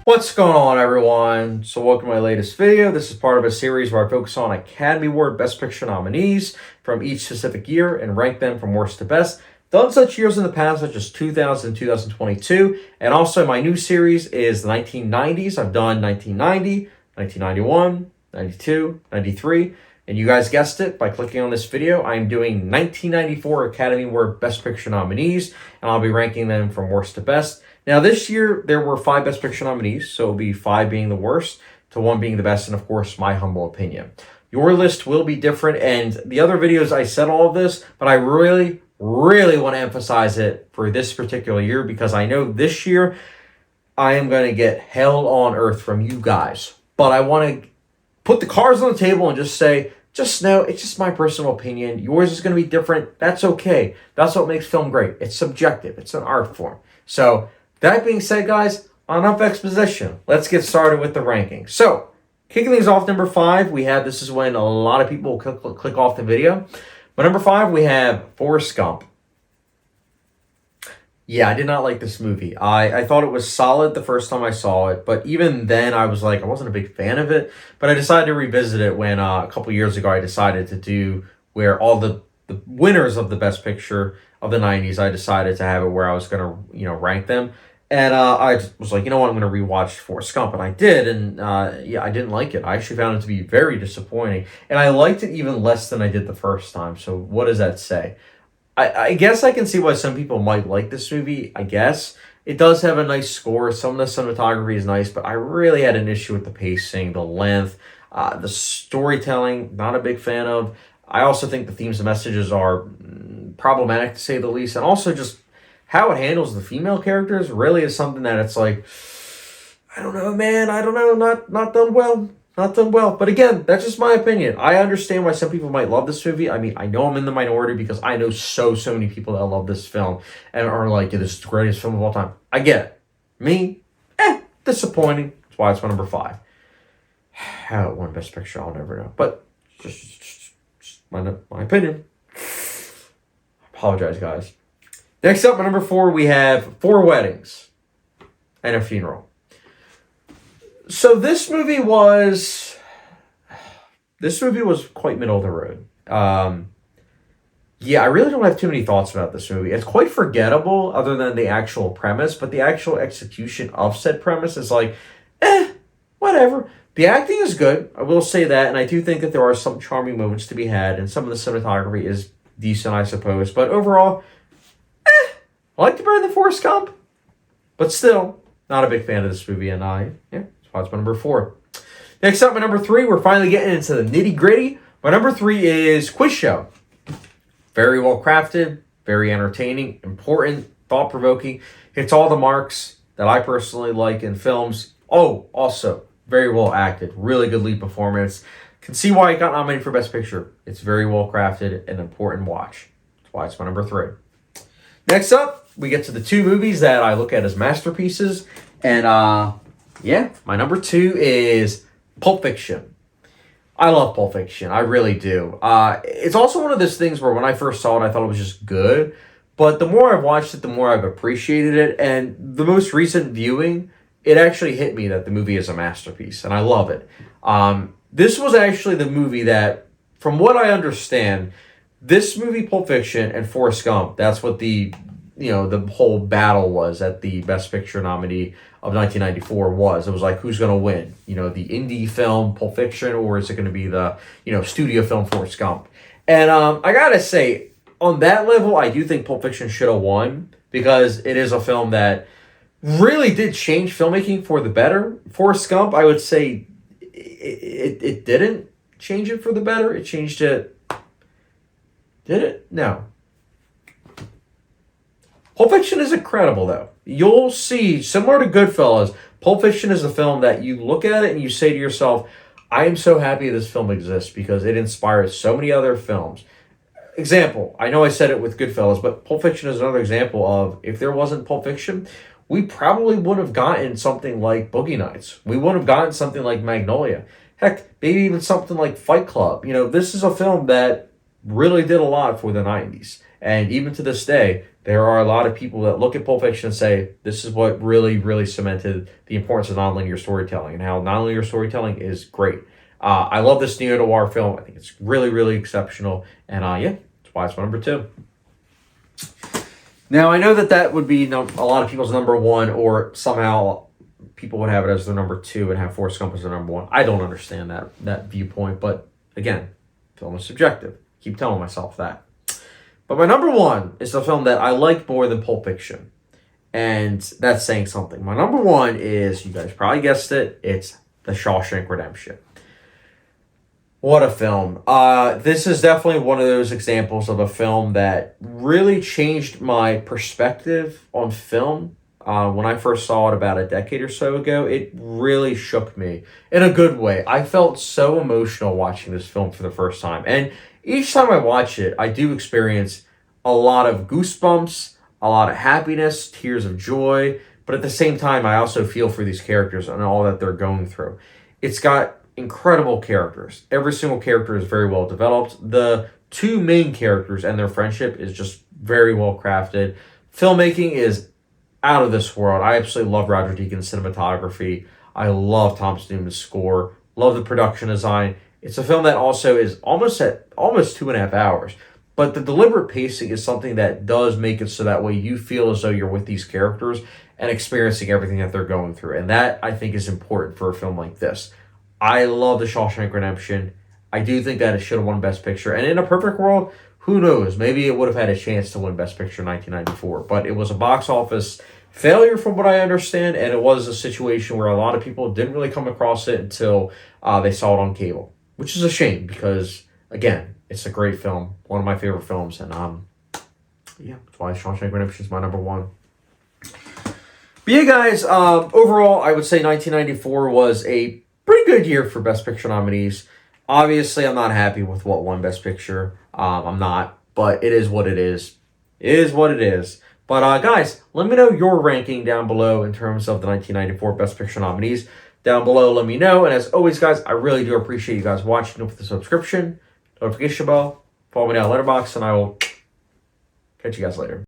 What's going on, everyone? So welcome to my latest video. This is part of a series where I focus on Academy Award Best Picture nominees from each specific year and rank them from worst to best. Done such years in the past, such as 2000 and 2022. And also my new series is the 1990s. I've done 1990, 1991, 92, 93. And you guys guessed it by clicking on this video. I'm doing 1994 Academy Award Best Picture nominees, and I'll be ranking them from worst to best. Now, this year, there were 5 Best Picture nominees, so it'll be 5 being the worst to 1 being the best, and of course, my humble opinion. Your list will be different, and the other videos, I said all of this, but I really want to emphasize it for this particular year because I know this year I am going to get hell on earth from you guys. But I want to put the cards on the table and just say, just know, it's just my personal opinion. Yours is going to be different. That's okay. That's what makes film great. It's subjective. It's an art form. So, that being said, guys, enough exposition. Let's get started with the ranking. So, kicking things off, number 5, we have, this is when a lot of people click off the video. But number 5, we have Forrest Gump. Yeah, I did not like this movie. I thought it was solid the first time I saw it, but even then I was like, I wasn't a big fan of it. But I decided to revisit it when a couple years ago I decided to do where all the winners of the Best Picture of the 90s, I decided to have it where I was going to, rank them. And I was like, you know what, I'm going to rewatch Forrest Gump. And I did, and yeah, I didn't like it. I actually found it to be very disappointing. And I liked it even less than I did the first time. So what does that say? I guess I can see why some people might like this movie, I guess. It does have a nice score. Some of the cinematography is nice, but I really had an issue with the pacing, the length, the storytelling, not a big fan of. I also think the themes and messages are problematic, to say the least. And also just how it handles the female characters really is something that it's like, I don't know, man. I don't know. Not done well. Not done well. But again, that's just my opinion. I understand why some people might love this movie. I mean, I know I'm in the minority because I know so many people that love this film and are like, yeah, this is the greatest film of all time. I get it. Me, disappointing. That's why it's my number 5. How it won Best Picture, I'll never know. But just my opinion. Apologize, guys. Next up, my number 4, we have 4 Weddings and a Funeral. So this movie was quite middle of the road. Yeah, I really don't have too many thoughts about this movie. It's quite forgettable other than the actual premise, but the actual execution of said premise is like, whatever. The acting is good, I will say that, and I do think that there are some charming moments to be had, and some of the cinematography is decent, I suppose. But overall, I like it better than Forrest Gump, but still, not a big fan of this movie, and that's why it's my number 4. Next up, my number 3, we're finally getting into the nitty-gritty. My number 3 is Quiz Show. Very well crafted, very entertaining, important, thought-provoking, hits all the marks that I personally like in films. Oh, also, very well acted, really good lead performance. Can see why it got nominated for Best Picture. It's very well crafted, an important watch. That's why it's my number 3. Next up, we get to the 2 movies that I look at as masterpieces. And, my number 2 is Pulp Fiction. I love Pulp Fiction. I really do. It's also one of those things where when I first saw it, I thought it was just good. But the more I've watched it, the more I've appreciated it. And the most recent viewing, it actually hit me that the movie is a masterpiece. And I love it. This was actually the movie that, from what I understand, this movie, Pulp Fiction, and Forrest Gump, that's what the whole battle was at the Best Picture nominee of 1994 was. It was like, who's going to win? The indie film, Pulp Fiction, or is it going to be the, studio film, Forrest Gump? And I got to say, on that level, I do think Pulp Fiction should have won because it is a film that really did change filmmaking for the better. Forrest Gump, I would say, it didn't change it for the better. It changed it. Did it? No. Pulp Fiction is incredible, though. You'll see, similar to Goodfellas, Pulp Fiction is a film that you look at it and you say to yourself, I am so happy this film exists because it inspires so many other films. Example, I know I said it with Goodfellas, but Pulp Fiction is another example of, if there wasn't Pulp Fiction, we probably would have gotten something like Boogie Nights. We would have gotten something like Magnolia. Heck, maybe even something like Fight Club. This is a film that really did a lot for the 90s. And even to this day, There are a lot of people that look at Pulp Fiction and say, this is what really, really cemented the importance of nonlinear storytelling and how nonlinear storytelling is great. I love this neo-noir film. I think it's really, really exceptional. And yeah, that's why it's my number 2. Now, I know that would be a lot of people's number 1, or somehow people would have it as their number 2 and have Forrest Gump as their number 1. I don't understand that viewpoint, but again, film is subjective. Keep telling myself that. But my number 1 is the film that I like more than Pulp Fiction. And that's saying something. My number 1 is, you guys probably guessed it, it's The Shawshank Redemption. What a film. This is definitely one of those examples of a film that really changed my perspective on film. When I first saw it about a decade or so ago, it really shook me in a good way. I felt so emotional watching this film for the first time. And each time I watch it, I do experience a lot of goosebumps, a lot of happiness, tears of joy. But at the same time, I also feel for these characters and all that they're going through. It's got incredible characters. Every single character is very well developed. The 2 main characters and their friendship is just very well crafted. Filmmaking is out of this world. I absolutely love Roger Deakins' cinematography. I love Thomas Newman's score. Love the production design. It's a film that also is almost 2.5 hours. But the deliberate pacing is something that does make it so that way you feel as though you're with these characters and experiencing everything that they're going through. And that, I think, is important for a film like this. I love The Shawshank Redemption. I do think that it should have won Best Picture. And in a perfect world, who knows? Maybe it would have had a chance to win Best Picture in 1994. But it was a box office failure from what I understand. And it was a situation where a lot of people didn't really come across it until they saw it on cable. Which is a shame because, again, it's a great film. One of my favorite films. And yeah, that's why Shawshank Redemption is my number 1. But yeah, guys, overall, I would say 1994 was a pretty good year for Best Picture nominees. Obviously, I'm not happy with what won Best Picture. I'm not, but it is what it is. It is what it is. But guys, let me know your ranking down below in terms of the 1994 Best Picture nominees. Down below, let me know. And as always, guys, I really do appreciate you guys watching. With the subscription, notification bell, follow me down Letterboxd, and I will catch you guys later.